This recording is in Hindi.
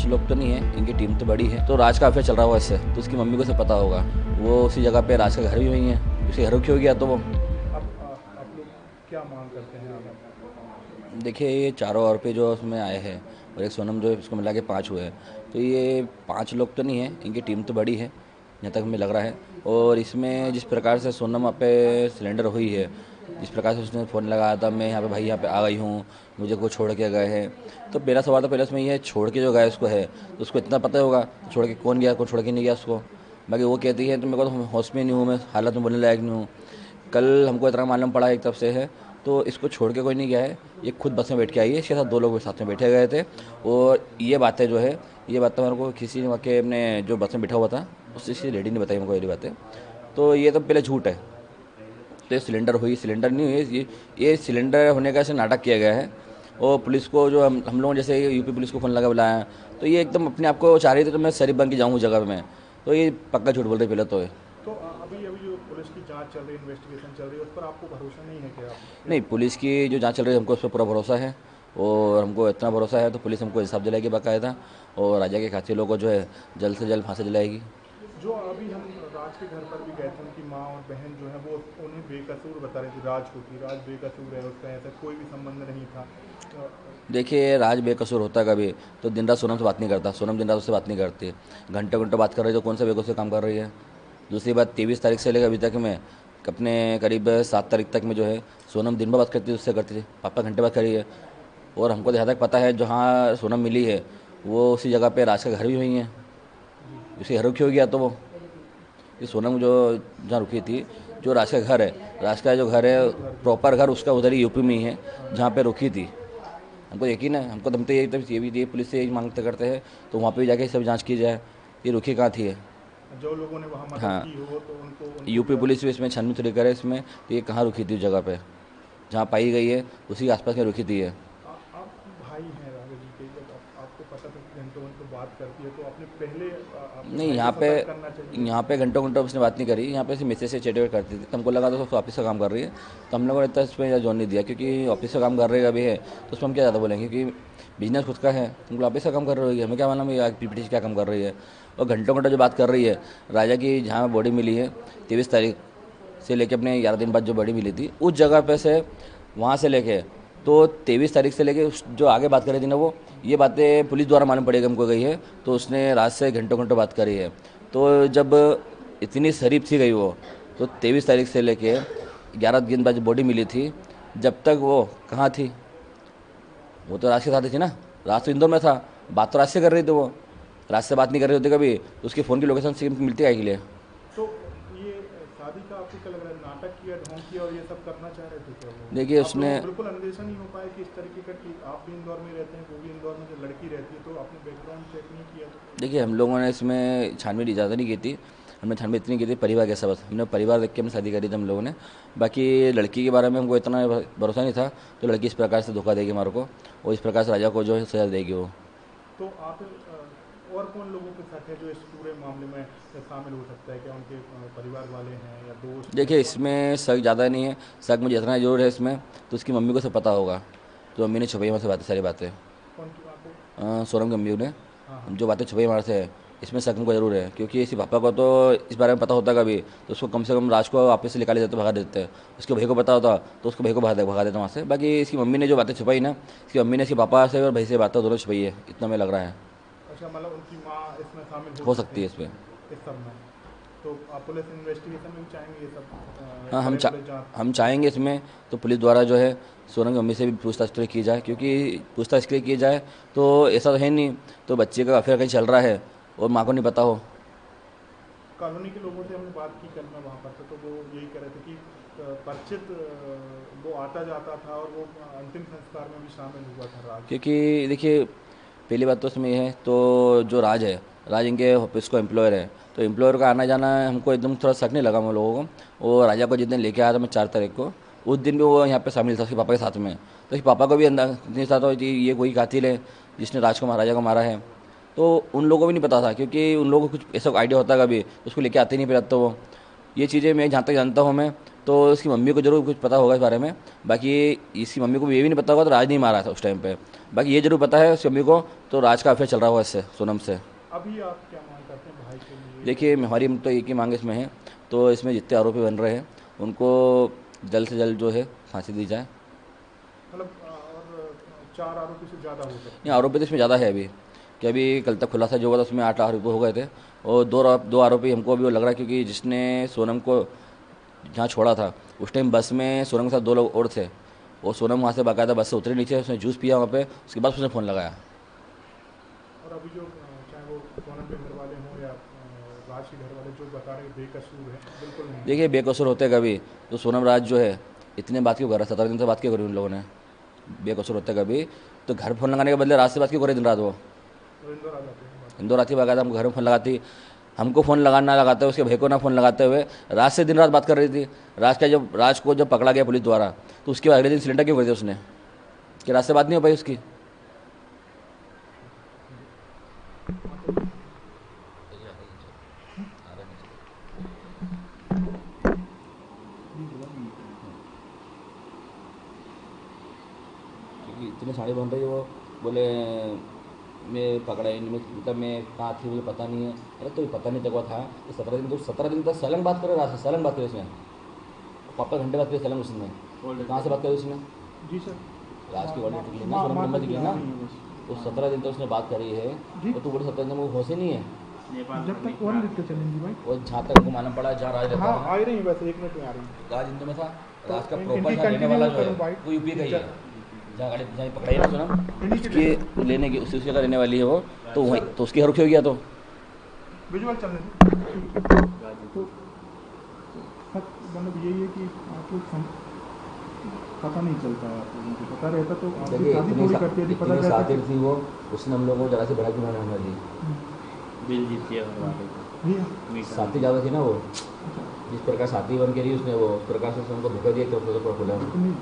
5 लोग तो नहीं है, इनकी टीम तो बड़ी है। तो राज का अफेयर चल रहा हुआ इससे, तो उसकी मम्मी को से पता होगा। वो उसी जगह पे राज का घर भी वहीं है, उसी घर क्यों गया तो वो। अब आप लोग क्या मांग करते हैं आगे? देखिए ये चारों आरोपी जो उसमें आए हैं और एक सोनम जो है, इसको मिला के 5 हुए हैं। तो ये 5 लोग तो नहीं है, इनकी टीम तो बड़ी है जहाँ तक हमें लग रहा है। और इसमें जिस प्रकार से सोनम वहाँ पे सिलेंडर हुई है, जिस प्रकार से उसने फ़ोन लगाया था, मैं यहाँ पे भाई यहाँ पे आ गई हूँ, मुझे को छोड़ के गए हैं। तो मेरा सवाल तो पहले उसमें ये है, छोड़ के जो गया उसको है तो उसको इतना पता होगा तो छोड़ के कौन गया, कौन छोड़ के नहीं गया उसको। बाकी वो कहती है तो मेरे को तो होश में नहीं हूँ, मैं हालत में बोलने लायक नहीं हूँ। कल हमको इतना मालूम पड़ा एक तरफ से है, तो इसको छोड़ के कोई नहीं गया है, ये खुद बस में बैठ के आई है, इसके साथ 2 लोग साथ में बैठे गए थे। और ये बातें जो है, ये बातें मेरे को किसी ने वाकई अपने जो बस में बैठा हुआ था उससे किसी लेडी ने बताई मेरे को ये बातें। तो ये तो पहले झूठ है। तो ये सिलेंडर हुई, सिलेंडर नहीं हुई, ये सिलेंडर होने का ऐसे नाटक किया गया है। और पुलिस को जो हम लोगों जैसे यूपी पुलिस को फ़ोन लगा बुलाया, तो ये एकदम अपने आप को चाह रही थी तो मैं शरीफ बन के जाऊँ उस जगह में। तो ये पक्का झूठ बोल रही पहले तो ये। तो अभी अभी जो पुलिस की जांच चल रही है, इन्वेस्टिगेशन चल रही है, उस पर आपको भरोसा नहीं है क्या? नहीं, पुलिस की जो जांच चल रही है हमको उस पर पूरा भरोसा है। और हमको इतना भरोसा है तो पुलिस हमको हिसाब दिलाएगी बाकायदा। और राजा के कातिलों को जो है जल्द से जल्द फांसी दिलाएगी। जो अभी हम राज के घर पर भी गए थे, उनकी माँ और बहन जो है वो उन्हें बेकसूर बता रही थी राज को, कि राज बेकसूर है, उसका ऐसा कोई भी संबंध नहीं था। देखिए राज बेकसूर होता कभी तो दिन रात सोनम से बात नहीं करता, सोनम दिन रात उससे बात नहीं करती। घंटे घंटे बात कर रही है तो कौन सा बेकसूर काम कर रही है। दूसरी बात, 23 तारीख से लेकर अभी तक में अपने करीब 7 तारीख तक में जो है सोनम दिन भर बात करती थी, उससे करती थी, पापा घंटे बात करी है। और हमको जहाँ तक पता है जहाँ सोनम मिली है वो उसी जगह पे राज का घर भी वहीं है, उसी घर क्यों गया तो वो। ये सोनम जो जहाँ रुकी थी, जो राज का घर है, राज का जो घर है प्रॉपर घर उसका उधर ही यूपी में ही है जहाँ पे रुकी थी। हमको यकीन है, हमको दम तो ये भी ये पुलिस से यही मांगते करते हैं तो वहाँ पे भी जाके सब जांच की जाए, ये रुकी कहाँ थी है। जो लोगों ने वहाँ मदद हाँ, की हो तो उनको यूपी पुलिस भी इसमें छानबीन थोड़ी करे इसमें, तो ये कहाँ रुकी थी उस जगह पे जहाँ पाई गई है, उसी के आसपास में रुकी थी ये। आप भाई हैं राघव जी के, जब आपको पता था कि घंटों घंटों बात करती है, तो आपने पहले अपने नहीं, भाई को सतर्क करना चाहिए। यहाँ पे घंटों घंटों उसने बात नहीं करी, यहाँ पे सिर्फ मैसेज से चैट करती थी। तो हमको लगा तो ऑफिस का काम कर रही है, तो हम लोगों ने इतना इसमें जोन नहीं दिया, क्योंकि ऑफिस का काम कर रही है अभी है तो उसमें हम क्या ज़्यादा बोलेंगे, क्योंकि बिजनेस खुद का है, तुमको ऑफिस का काम कर रही है, हमें क्या मालूम है पीपीटी क्या काम कर रही है। और घंटों घंटों जो बात कर रही है, राजा की जहाँ बॉडी मिली है 23 तारीख से लेके अपने 11 दिन बाद जो बॉडी मिली थी उस जगह पे से, वहाँ से लेके तो 23 तारीख से लेके जो आगे बात कर रही थी ना वो, ये बातें पुलिस द्वारा मालूम पड़ेगी हमको गई है। तो उसने रात से घंटों घंटों बात करी है। तो जब इतनी शरीफ थी गई वो, तो 23 तारीख से लेके 11 दिन बाद बॉडी मिली थी, जब तक वो कहाँ थी, वो तो राज के साथ ही थी ना। राज तो इंदौर में था, बात तो राज से कर रही थी वो। राज से बात नहीं कर रही होती कभी तो उसकी फ़ोन की लोकेशन से मिलती है के लिए। तो ये शादी का आपको क्या लग रहा है, नाटक किया, ढोंग किया और ये सब करना चाह रहे थे क्या वो? देखिए आप उसने, लोगों को बिल्कुल अंदेशा नहीं हो पाया कि इस तरीके का, कि आप भी इंदौर में रहते हैं, वो भी इंदौर में, जो लड़की रहती है, तो आपने बैकग्राउंड चेक नहीं किया? देखिए हम लोगों ने इसमें छानबीन इजाज़त नहीं की थी, हमने छानबीन इतनी की थी परिवार के सबक, हमने परिवार देख के हमने शादी करी थी हम लोगों ने। बाकी लड़की के बारे में हमको इतना भरोसा नहीं था, तो लड़की इस प्रकार से धोखा देगी हमारे को, और इस प्रकार से राजा को जो है सजा देगी वो। तो आप और कौन लोगों के साथ है जो इस पूरे मामले में शामिल हो सकता है? क्या उनके परिवार वाले हैं या दोस्त हैं? देखिए इसमें शक ज़्यादा नहीं है, शक मुझे इतना जरूर है इसमें, तो उसकी मम्मी को सब पता होगा, तो मम्मी ने छुपाई हमारे से बातें, सारी बातें। कौन की बात है? सोनम की मम्मी ने हाँ हाँ। जो बातें छुपाई हमारे से, इसमें शक हमको जरूर है, क्योंकि इसी पापा को तो इस बारे में पता होता कभी तो उसको कम से कम राज को वापस से निकाले जाते, भगा देते। उसके भाई को पता होता तो उसको भाई को भगा देता वहाँ से। बाकी इसकी मम्मी ने जो बातें छुपाई ना, इसकी मम्मी ने इसके पापा से और भाई से बातें दोनों छुपाई है, इतना मैं लग रहा है। अच्छा, मतलब उनकी माँ इसमें शामिल हो हो सकती सकती है इस है पर। इस सब में? तो आप पुलिस इन्वेस्टिगेशन में भी चाहेंगे ये सब हाँ, करे पुलिस जांच? हम चाहेंगे इसमें तो पुलिस द्वारा जो है सोनम की मम्मी से भी पूछताछ तो की जाए, क्योंकि पूछताछ के लिए की जाए तो ऐसा तो है नहीं तो बच्चे का अफेयर कहीं चल रहा है और माँ को नहीं पता हो। कॉलोनी के लोगों से हमने बात की कल, मैं वहाँ पर था, तो वो यही कह रहे थे कि परिचित वो आता जाता था और वो अंतिम संस्कार में भी शामिल हुआ था राज। क्योंकि देखिए पहली बात तो इसमें ये है, तो जो राज है, राज इनके ऑफिस को एम्प्लॉयर है, तो एम्प्लॉयर का आना जाना हमको एकदम थोड़ा शक नहीं लगा हम लोगों को। और राजा को जिस दिन लेके आया था मैं 4 तारीख को, उस दिन भी वो यहाँ पे शामिल था उसके पापा के साथ में, तो उसके पापा को भी अंदाज नहीं था तो कि ये कोई कातिल है जिसने राज को राजा को मारा है। तो उन लोगों को भी नहीं पता था, क्योंकि उन लोगों को कुछ ऐसा आइडिया होता कभी उसको लेके आते नहीं फिर तो वो। ये चीज़ें मैं जहाँ तक जानता हूँ मैं, तो इसकी मम्मी को जरूर कुछ पता होगा इस बारे में। बाकी इसकी मम्मी को भी ये भी नहीं पता होगा तो राज नहीं मारा था उस टाइम पे। बाकी ये जरूर पता है उसकी मम्मी को, तो राज का अफेयर चल रहा होगा इससे, सोनम से। अभी आप क्या मांग करते हैं भाई के लिए? देखिए हमारी तो एक ही मांग इसमें है, तो इसमें जितने आरोपी बन रहे हैं उनको जल्द से जल्द जो है फांसी दी जाए। मतलब और 4 आरोपी से ज़्यादा हो सकते ये आरोपी तो इसमें ज़्यादा है अभी, कि अभी कल तक खुलासा जो हुआ था उसमें 8 आरोपी हो गए थे, और दो आरोपी हमको अभी वो लग रहा है, क्योंकि जिसने सोनम को जहाँ छोड़ा था उस टाइम बस में सोनम के साथ 2 लोग और थे, और सोनम वहाँ से बाकायदा बस से उतरे नीचे, उसने जूस पिया वहाँ पे, उसके बाद उसने फ़ोन लगाया। और अभी जो चाहे वो सोनम के घर वाले हों या राज के घर वाले जो बता रहे हैं बेकसूर है, बिल्कुल नहीं। देखिए बेकसूर होते कभी, तो सोनम राज जो है इतने बात क्यों कर रहा है, 17 दिन से बात क्यों करी उन लोगों ने? बेकसूर होते कभी तो घर फ़ोन लगाने के बदले रात से बात क्यों करे दिन रात वो? वो इंदौर आ जाते हैं बात। इंदौर आती बाकायदा हमको घर में फ़ोन लगाती, हमको फ़ोन लगाना लगाते हुए उसके भाई को ना फ़ोन लगाते हुए रात से दिन रात बात कर रही थी। राज को जब पकड़ा गया पुलिस द्वारा, तो उसके बाद अगले दिन सिलेंडर क्यों कर दिया उसने, कि रात से बात नहीं हो पाई उसकी? क्योंकि इतने साड़ी बन रही है वो, बोले मैं पकड़ा ही नहीं, मतलब मैं कहाँ थी मुझे पता नहीं है। अरे तो पता नहीं तक था कि 17 दिन तक सलंग बात करे, रात से सलंग बात करे उसने, 5 घंटे बात करी सलंग उसने, तो कहाँ से बात करी उसने? जी सर। राज की वॉलेट निकली ना, सोनम नंबर निकली ना, तो 17 दिन तक उसने बात करी है, जी। और तू बोले 17 दिन में होश ही नहीं है। जब तक कौन लिखते चलेंगी भाई? और जहाँ तक हमको मालूम पड़ा, जहाँ राज रहता हाँ है, आ ही रही है, वैसे 1 मिनट में आ रही है। राज इंदौर में था, राज का तो प्रॉपर इनकी जहाँ रहने वाला जो continue है करूँ भाई? वो यूपी का ही है, जहाँ गाड़ी जहाँ पकड़ाई ना सोनम, इन्हीं की उसकी लेने की उसी जगह रहने वाली है वो, तो वहीं तो उसकी हरुख हो गया तो। विजुअल चलने दो। तो मतलब यही है कि आप लोग पता नहीं चलता है, आप लोगों को पता रहता तो आप देखिए शादी थोड़ी करते यदि पता इतनी रहता शातिर तो। थी वो, उसने हम लोगों को जरा से बड़ा क्यों ना दी। दिल जीत लिया घर वाले को। भैया साथी ज़्यादा थी ना वो, जिस प्रकार साथी बन के रही उसने, वो उस प्रकार से उनको धोखा दिया, तो खुला। नहीं